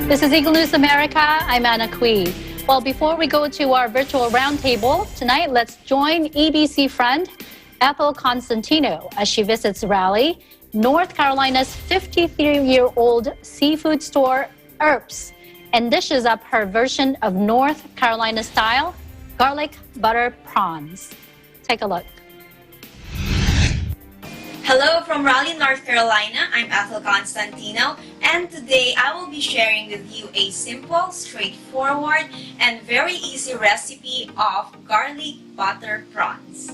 This is Eagle News America. I'm Anna Cui. Well, before we go to our virtual roundtable tonight, let's join EBC friend Ethel Constantino as she visits Raleigh, North Carolina's 53-year-old seafood store, Earps, and dishes up her version of North Carolina-style garlic butter prawns. Take a look. Hello from Raleigh, North Carolina. I'm Ethel Constantino, and today I will be sharing with you a simple, straightforward, and very easy recipe of garlic butter prawns.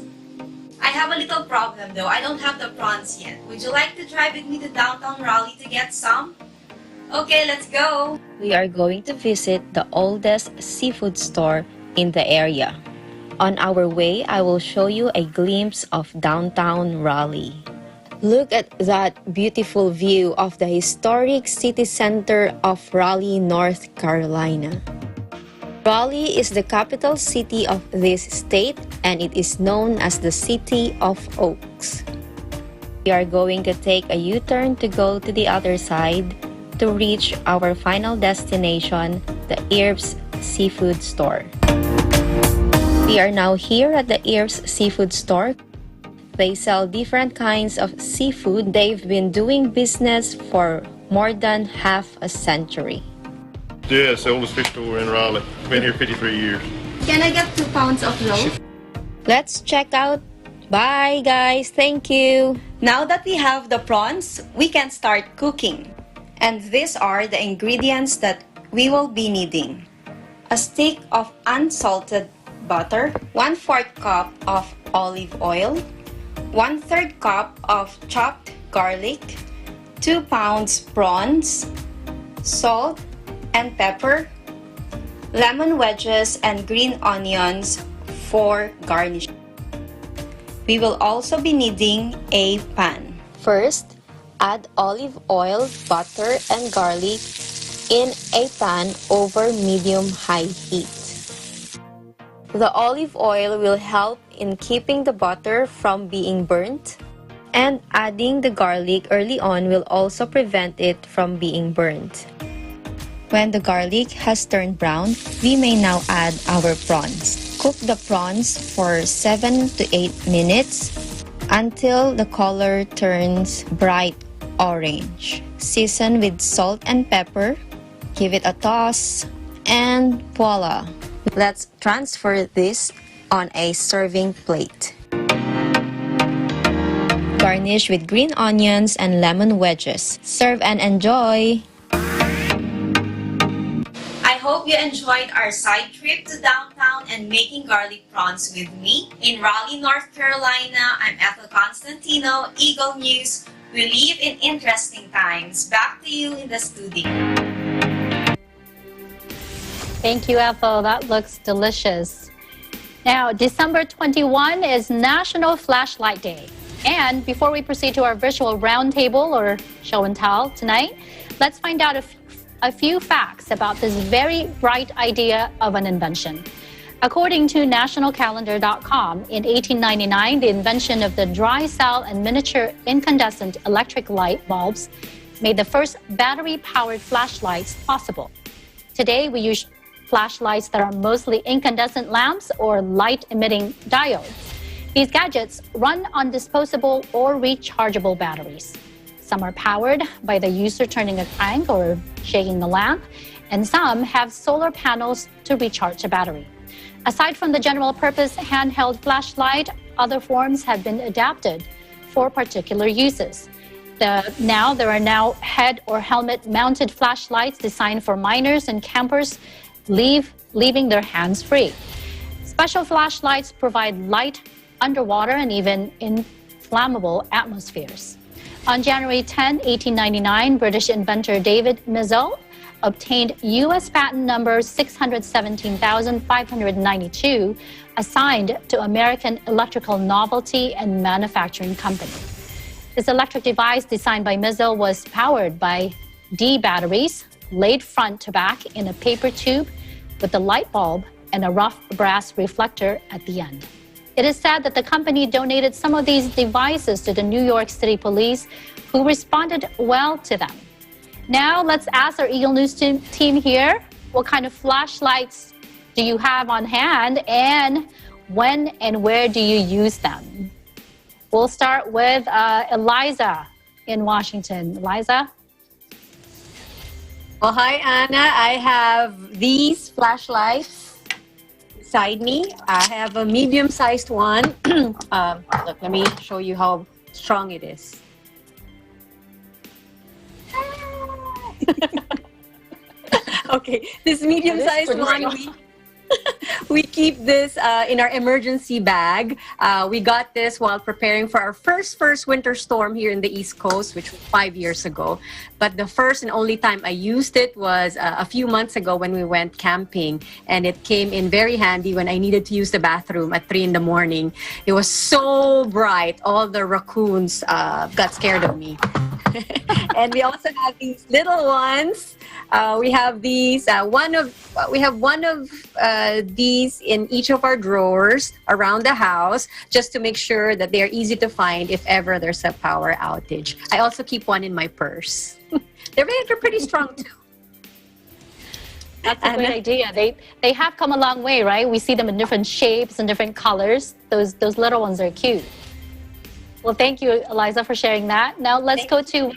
I have a little problem though. I don't have the prawns yet. Would you like to drive with me to downtown Raleigh to get some? Okay, let's go! We are going to visit the oldest seafood store in the area. On our way, I will show you a glimpse of downtown Raleigh. Look at that beautiful view of the historic city center of Raleigh, North Carolina. Raleigh is the capital city of this state, and it is known as the City of Oaks. We are going to take a U-turn to go to the other side to reach our final destination, the Earps Seafood Store. We are now here at the Earps Seafood Store. They sell different kinds of seafood. They've been doing business for more than half a century. Yes, the oldest fish store in Raleigh. Been here 53 years. Can I get 2 pounds of those? Let's check out. Bye guys, thank you. Now that we have the prawns, we can start cooking. And these are the ingredients that we will be needing. A stick of unsalted butter, 1/4 cup of olive oil, 1/3 cup of chopped garlic, 2 pounds prawns, salt and pepper, lemon wedges and green onions for garnish. We will also be needing a pan. First, add olive oil, butter, and garlic in a pan over medium-high heat. The olive oil will help in keeping the butter from being burnt, and adding the garlic early on will also prevent it from being burnt. When the garlic has turned brown, we may now add our prawns. Cook the prawns for 7 to 8 minutes until the color turns bright orange. Season with salt and pepper, give it a toss, and voila! Let's transfer this on a serving plate. Garnish with green onions and lemon wedges. Serve and enjoy! I hope you enjoyed our side trip to downtown and making garlic prawns with me. In Raleigh, North Carolina, I'm Ethel Constantino, Eagle News. We live in interesting times. Back to you in the studio. Thank you, Ethel. That looks delicious. Now, December 21 is National Flashlight Day. And before we proceed to our virtual roundtable or show and tell tonight, let's find out a few facts about this very bright idea of an invention. According to nationalcalendar.com, in 1899, the invention of the dry cell and miniature incandescent electric light bulbs made the first battery-powered flashlights possible. Today, we use flashlights that are mostly incandescent lamps or light-emitting diodes. These gadgets run on disposable or rechargeable batteries. Some are powered by the user turning a crank or shaking the lamp, and some have solar panels to recharge the battery. Aside from the general-purpose handheld flashlight, other forms have been adapted for particular uses. There are head or helmet-mounted flashlights designed for miners and campers, leaving their hands free. Special flashlights provide light underwater and even in flammable atmospheres. On January 10, 1899, British inventor David Mizell obtained U.S. patent number 617,592, assigned to American Electrical Novelty and Manufacturing Company. This electric device designed by Mizell was powered by D batteries laid front to back in a paper tube with a light bulb and a rough brass reflector at the end. It is said that the company donated some of these devices to the New York City police, who responded well to them. Now, let's ask our Eagle News team here, what kind of flashlights do you have on hand, and when and where do you use them? We'll start with Eliza in Washington. Eliza? Well, hi, Anna. I have these flashlights beside me. I have a medium-sized one. Look, let me show you how strong it is. Okay, this medium-sized one, We keep this in our emergency bag. We got this while preparing for our first winter storm here in the East Coast, which was 5 years ago. But the first and only time I used it was a few months ago when we went camping. And it came in very handy when I needed to use the bathroom at 3 in the morning. It was so bright. All the raccoons got scared of me. And we also have these little ones. We have these. We have one of these in each of our drawers around the house, just to make sure that they are easy to find if ever there's a power outage. I also keep one in my purse. They're pretty strong too. That's a great idea. They have come a long way, right? We see them in different shapes and different colors. Those little ones are cute. Well, thank you, Eliza, for sharing that. Now let's go to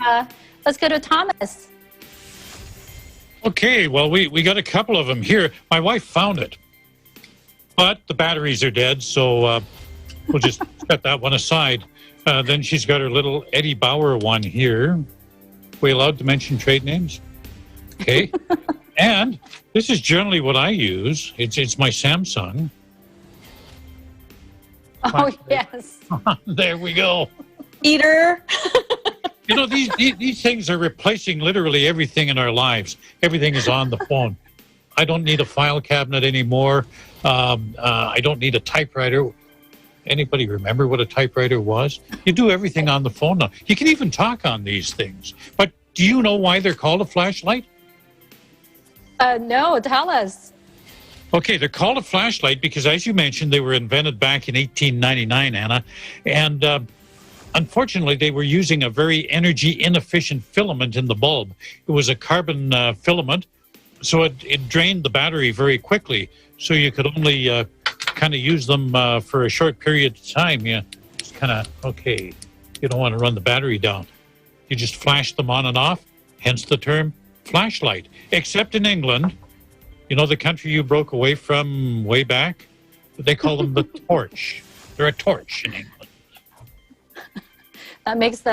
Thomas. Okay, well, we got a couple of them here. My wife found it, but the batteries are dead, so we'll just set that one aside. Then she's got her little Eddie Bauer one here. We allowed to mention trade names? Okay. And this is generally what I use. It's my Samsung. Oh, yes. There we go. Eater. You know, these things are replacing literally everything in our lives. Everything is on the phone. I don't need a file cabinet anymore. I don't need a typewriter. Anybody remember what a typewriter was? You do everything on the phone now. You can even talk on these things. But do you know why they're called a flashlight? No, tell us. Okay, they're called a flashlight because, as you mentioned, they were invented back in 1899, Anna. And unfortunately, they were using a very energy inefficient filament in the bulb. It was a carbon filament, so it drained the battery very quickly. So you could only kind of use them for a short period of time. Yeah, it's kind of, okay, you don't want to run the battery down. You just flash them on and off, hence the term flashlight. Except in England, you know the country you broke away from way back? They call them the torch. They're a torch in England. It's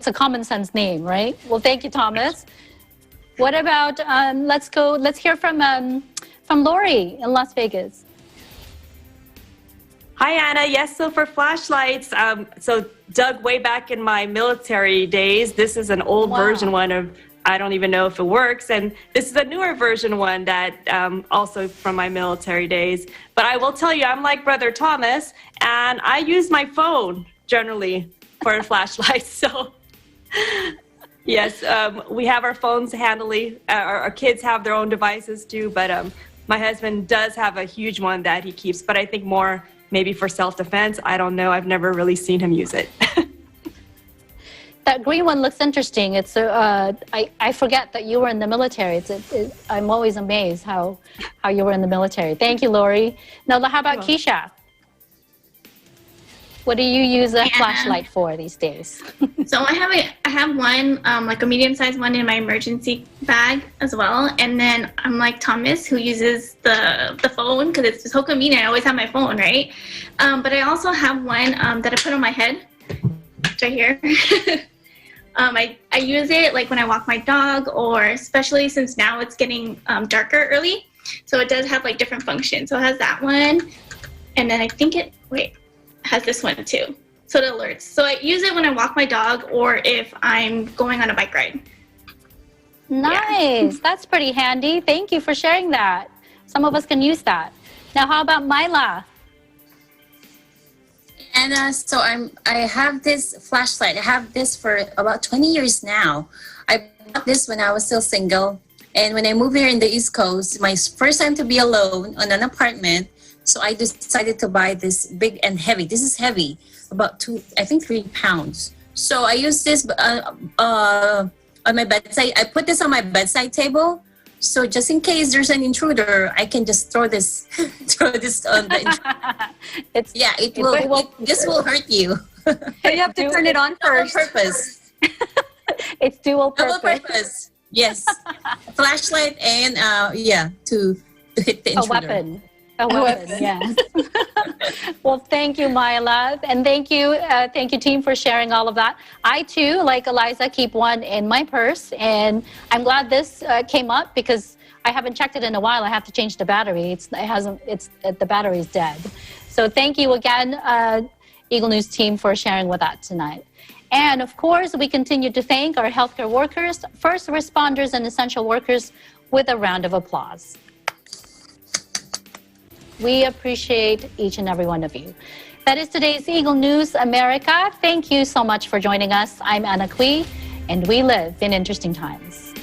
a common sense name, right? Well, thank you, Thomas. What about, let's hear from Lori in Las Vegas. Hi, Anna. Yes, so for flashlights, so dug way back in my military days, this is an old version one of, I don't even know if it works. And this is a newer version one that also from my military days. But I will tell you, I'm like Brother Thomas, and I use my phone generally for a flashlight. So yes, we have our phones handily. Our kids have their own devices too, but my husband does have a huge one that he keeps, but I think more maybe for self-defense. I don't know. I've never really seen him use it. That green one looks interesting. It's I forget that you were in the military. I'm always amazed how you were in the military. Thank you, Lori. Now, how about Keisha? What do you use a flashlight for these days? So I have one, like a medium-sized one in my emergency bag as well. And then I'm like Thomas, who uses the phone because it's so convenient. I always have my phone, right? But I also have one that I put on my head. It's right here. I use it like when I walk my dog, or especially since now it's getting darker early. So it does have like different functions. So it has that one. And then I think has this one too, so it alerts. So I use it when I walk my dog or if I'm going on a bike ride. Nice. That's pretty handy. Thank you for sharing that. Some of us can use that. Now, how about Myla? And so I have this flashlight. I have this for about 20 years now. I bought this when I was still single. And when I moved here in the East Coast, my first time to be alone on an apartment, so I decided to buy this big and heavy. This is heavy, about 3 pounds. So I use this on my bedside. I put this on my bedside table. So just in case there's an intruder, I can just throw this on the intruder. This will hurt you. But you have to turn it on first. Double purpose. It's dual purpose. Double purpose. Yes. Flashlight and to hit the intruder. A weapon, yes. Well, thank you, Myla. And thank you, team, for sharing all of that. I, too, like Eliza, keep one in my purse. And I'm glad this came up because I haven't checked it in a while. I have to change the battery. The battery's dead. So thank you again, Eagle News team, for sharing with that tonight. And of course, we continue to thank our healthcare workers, first responders, and essential workers with a round of applause. We appreciate each and every one of you. That is today's Eagle News America. Thank you so much for joining us. I'm Anna Kui, and we live in interesting times.